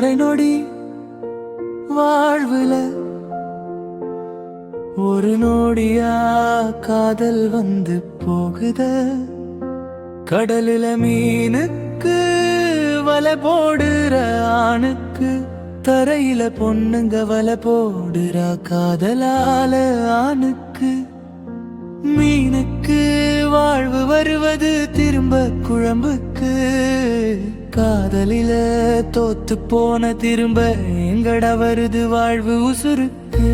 அரை நொடி வாழ்வுல ஒரு நொடியா காதல் வந்து போகுத. கடலுல மீனுக்கு வலை போடுற ஆணுக்கு தரையில பொண்ணுங்க வலை போடுறா காதலால ஆணுக்கு. மீனுக்கு வாழ்வு வருவது திரும்ப குழம்புக்கு. காதலில தோத்து போன திரும்ப எங்கட வருது வாழ்வு உசுருக்கு.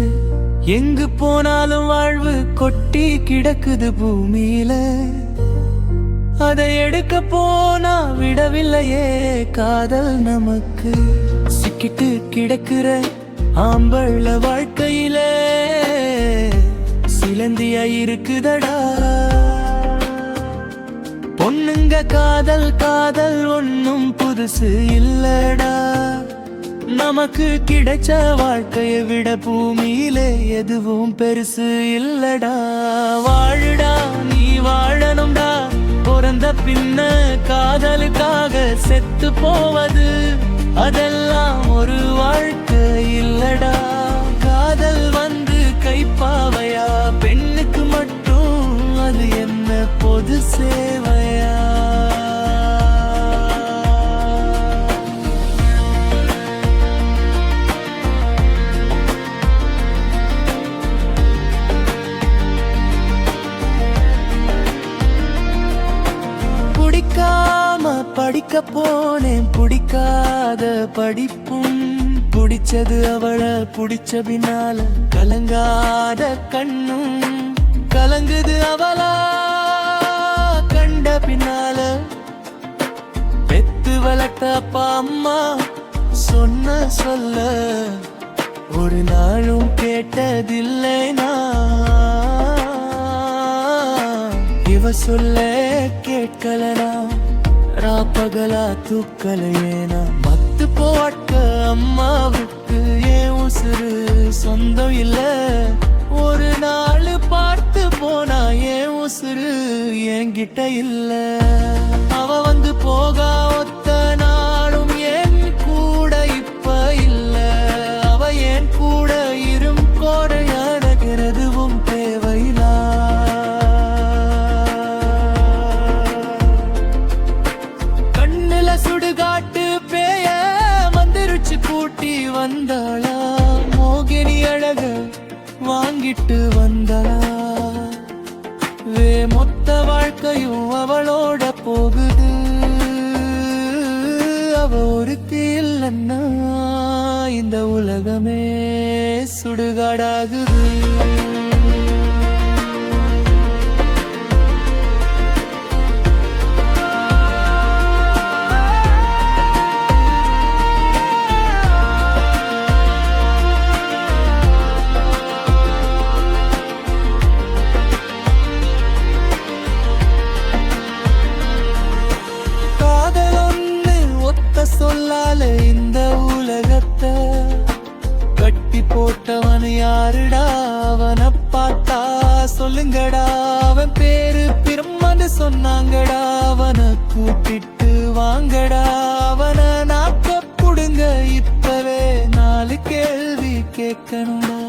எங்கு போனாலும் வாழ்வு கொட்டி கிடக்குது பூமியில. அதை எடுக்க போனா விடவில்லையே காதல் நமக்கு. சிக்கிட்டு கிடக்குற ஆம்பள வாழ்க்கையில சிலந்தியா இருக்குதடா. பொண்ணுங்க காதல் காதல் ஒன்னும் புதுசு இல்லடா. நமக்கு கிடைச்ச வாழ்க்கையை விட பூமியிலே எதுவும் பெருசு இல்லடா. வாழுடா நீ வாழணும்டா. பிறந்த பின்ன காதலுக்காக செத்து போவது அதெல்லாம் ஒரு வாழ்க்கை இல்லடா. காதல் வந்து கைப்பாவையா பெண்ணுக்கு மட்டும் அது என்ன பொது சேவையா? பிடிக்காம படிக்க போனேன் பிடிக்காத படிப்பும். பிடிச்சது அவளை பிடிச்ச பின்னால கலங்காத கண்ணும் கலங்குது அவளா கண்ட பின்னால. பெத்து வளர்த்த அப்பா அம்மா சொன்ன சொல்ல ஒரு நாளும் கேட்டதில்லை நான். இவ சொல்ல கேட்கலனா ராப்பகலா தூக்கலையேனா. மத்து போட்க அம்மாவுக்கு ஏன் உசுறு சொந்தம் இல்ல. ஒரு நாள் பார்த்து போனா ஏன் உசுறு என்கிட்ட இல்ல. அவ வந்து போகா ஒத்த நாளும் என் கூட இப்ப இல்ல. அவ என் கூட இரும் கோடையானகிறதுவும் தேவையில்லா. கண்ணுல சுடுகாட்டு பேய வந்துருச்சு கூட்டி வந்தாளா. மோகினி அழக வாங்கிட்டு வந்தாளா. மொத்த வாழ்க்கையும் அவளோட போகுது. அவ ஒருத்தி இல்லன்னா இந்த உலகமே சுடுகாடாகுது. சொல்லால இந்த உலகத்தை கட்டி போட்டவன் யாருடா? அவனை பார்த்தா சொல்லுங்கடா அவன் பேரு பிரம்மன்னு சொன்னாங்கடா. அவனை கூட்டிட்டு வாங்கடா. அவனை நாக்க புடுங்க இப்பவே 4 கேள்வி கேட்கணும்டா.